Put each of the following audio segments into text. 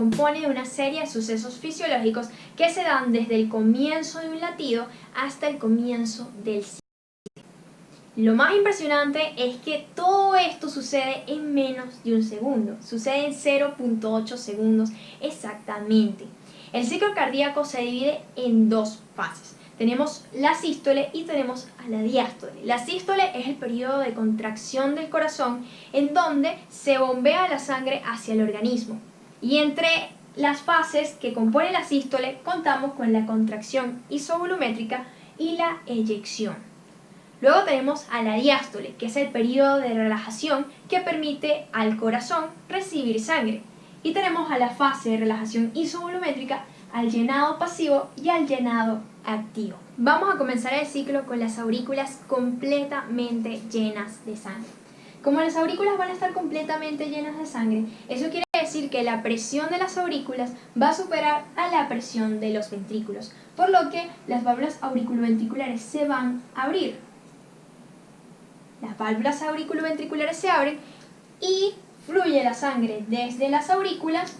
compone de una serie de sucesos fisiológicos que se dan desde el comienzo de un latido hasta el comienzo del ciclo. Lo más impresionante es que todo esto sucede en menos de un segundo, sucede en 0.8 segundos exactamente. El ciclo cardíaco se divide en dos fases. Tenemos la sístole y tenemos a la diástole. La sístole es el periodo de contracción del corazón en donde se bombea la sangre hacia el organismo. Y entre las fases que componen la sístole contamos con la contracción isovolumétrica y la eyección. Luego tenemos a la diástole, que es el periodo de relajación que permite al corazón recibir sangre. Y tenemos a la fase de relajación isovolumétrica, al llenado pasivo y al llenado activo. Vamos a comenzar el ciclo con las aurículas completamente llenas de sangre. Como las aurículas van a estar completamente llenas de sangre, eso quiere decir que la presión de las aurículas va a superar a la presión de los ventrículos, por lo que las válvulas auriculoventriculares se van a abrir. Las válvulas auriculoventriculares se abren y fluye la sangre desde las aurículas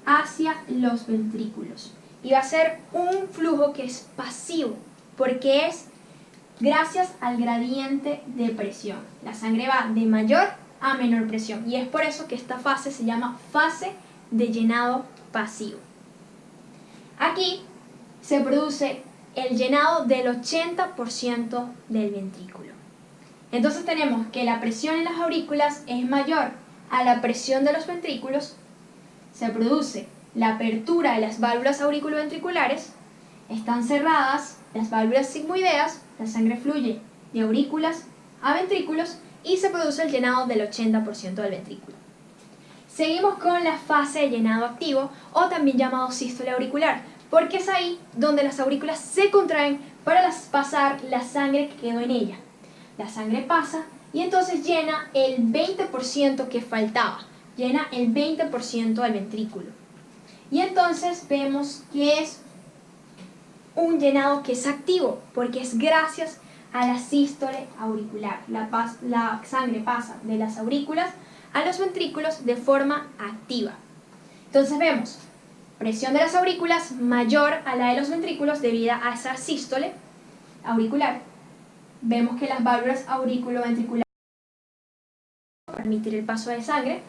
hacia los ventrículos. Y va a ser un flujo que es pasivo, porque es gracias al gradiente de presión. La sangre va de mayor a menor presión y es por eso que esta fase se llama fase de llenado pasivo. Aquí se produce el llenado del 80% del ventrículo. Entonces tenemos que la presión en las aurículas es mayor a la presión de los ventrículos. Se produce la apertura de las válvulas auriculoventriculares, están cerradas las válvulas sigmoideas, la sangre fluye de aurículas a ventrículos y se produce el llenado del 80% del ventrículo. Seguimos con la fase de llenado activo o también llamado sístole auricular, porque es ahí donde las aurículas se contraen para pasar la sangre que quedó en ella. La sangre pasa y entonces llena el 20% que faltaba, llena el 20% del ventrículo. Y entonces vemos que es un llenado que es activo, porque es gracias a la sístole auricular. La sangre pasa de las aurículas a los ventrículos de forma activa. Entonces vemos presión de las aurículas mayor a la de los ventrículos debido a esa sístole auricular. Vemos que las válvulas auriculoventriculares permitir el paso de sangre,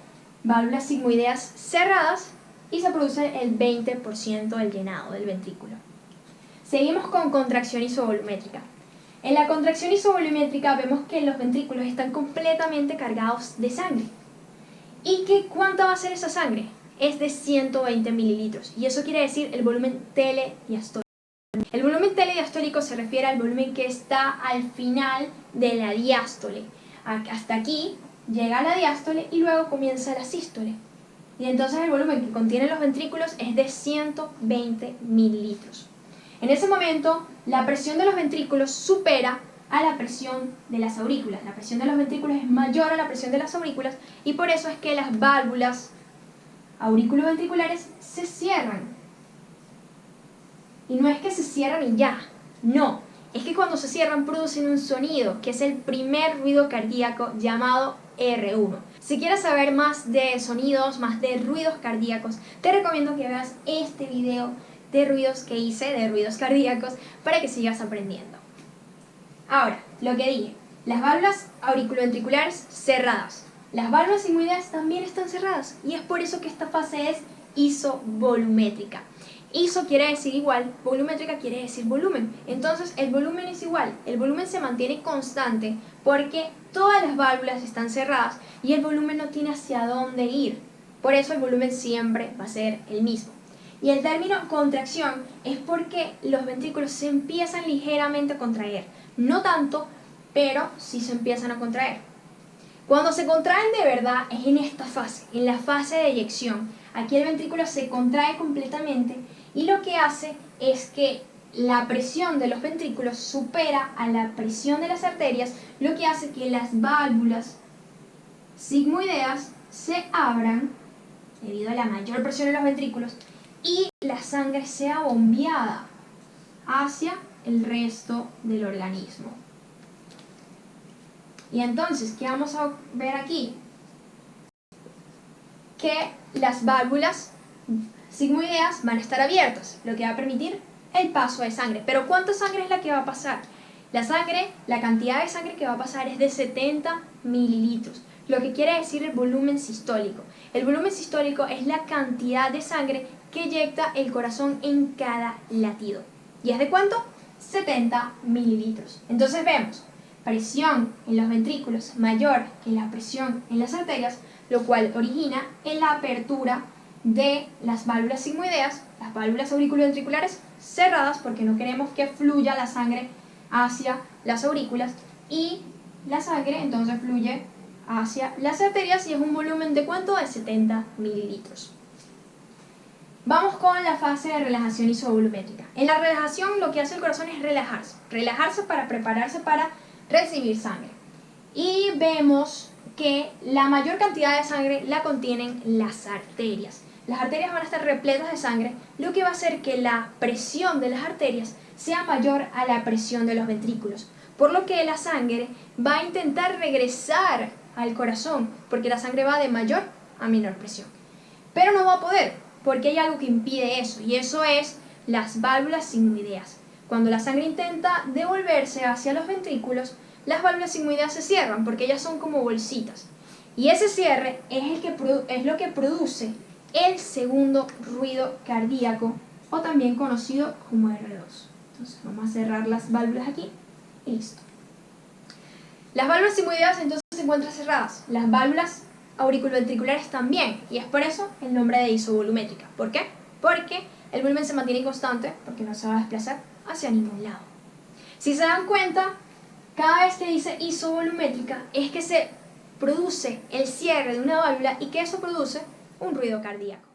válvulas sigmoideas cerradas y se produce el 20% del llenado del ventrículo. Seguimos con contracción isovolumétrica. En la contracción isovolumétrica vemos que los ventrículos están completamente cargados de sangre. ¿Y cuánta va a ser esa sangre? Es de 120 mililitros y eso quiere decir el volumen telediastólico. El volumen telediastólico se refiere al volumen que está al final de la diástole. Hasta aquí llega la diástole y luego comienza la sístole. Y entonces el volumen que contienen los ventrículos es de 120 mililitros. En ese momento, la presión de los ventrículos supera a la presión de las aurículas. La presión de los ventrículos es mayor a la presión de las aurículas y por eso es que las válvulas auriculoventriculares se cierran. Y no es que se cierran y ya, no. Es que cuando se cierran producen un sonido, que es el primer ruido cardíaco llamado R1. Si quieres saber más de sonidos, más de ruidos cardíacos, te recomiendo que veas este video de ruidos que hice, de ruidos cardíacos, para que sigas aprendiendo. Ahora, lo que dije, las válvulas auriculoventriculares cerradas. Las válvulas sigmoideas también están cerradas y es por eso que esta fase es isovolumétrica. Iso quiere decir igual, volumétrica quiere decir volumen. Entonces el volumen es igual, el volumen se mantiene constante porque todas las válvulas están cerradas y el volumen no tiene hacia dónde ir. Por eso el volumen siempre va a ser el mismo. Y el término contracción es porque los ventrículos se empiezan ligeramente a contraer. No tanto, pero sí se empiezan a contraer. Cuando se contraen de verdad es en esta fase, en la fase de eyección. Aquí el ventrículo se contrae completamente y lo que hace es que la presión de los ventrículos supera a la presión de las arterias, lo que hace que las válvulas sigmoideas se abran debido a la mayor presión en los ventrículos y la sangre sea bombeada hacia el resto del organismo. Y entonces, ¿qué vamos a ver aquí? Que las válvulas sigmoideas van a estar abiertas, lo que va a permitir el paso de sangre. Pero ¿cuánta sangre es la que va a pasar? La cantidad de sangre que va a pasar es de 70 mililitros, lo que quiere decir el volumen sistólico. El volumen sistólico es la cantidad de sangre que eyecta el corazón en cada latido. ¿Y es de cuánto? 70 mililitros. Entonces vemos presión en los ventrículos mayor que la presión en las arterias, lo cual origina en la apertura de las válvulas sigmoideas, las válvulas auriculoventriculares cerradas, porque no queremos que fluya la sangre hacia las aurículas, y la sangre entonces fluye hacia las arterias y es un volumen de ¿cuánto? De 70 mililitros. Vamos con la fase de relajación isovolumétrica. En la relajación lo que hace el corazón es relajarse para prepararse para recibir sangre. Y vemos que la mayor cantidad de sangre la contienen las arterias. Las arterias van a estar repletas de sangre, lo que va a hacer que la presión de las arterias sea mayor a la presión de los ventrículos, por lo que la sangre va a intentar regresar al corazón, porque la sangre va de mayor a menor presión. Pero no va a poder, porque hay algo que impide eso, y eso es las válvulas sigmoideas. Cuando la sangre intenta devolverse hacia los ventrículos, las válvulas sigmoideas se cierran, porque ellas son como bolsitas. Y ese cierre es lo que produce el segundo ruido cardíaco, o también conocido como R2. Entonces vamos a cerrar las válvulas aquí y listo. Las válvulas sigmoideas entonces se encuentran cerradas. Las válvulas auriculoventriculares también, y es por eso el nombre de isovolumétrica. ¿Por qué? Porque el volumen se mantiene constante, porque no se va a desplazar hacia ningún lado. Si se dan cuenta, cada vez que dice isovolumétrica es que se produce el cierre de una válvula y que eso produce un ruido cardíaco.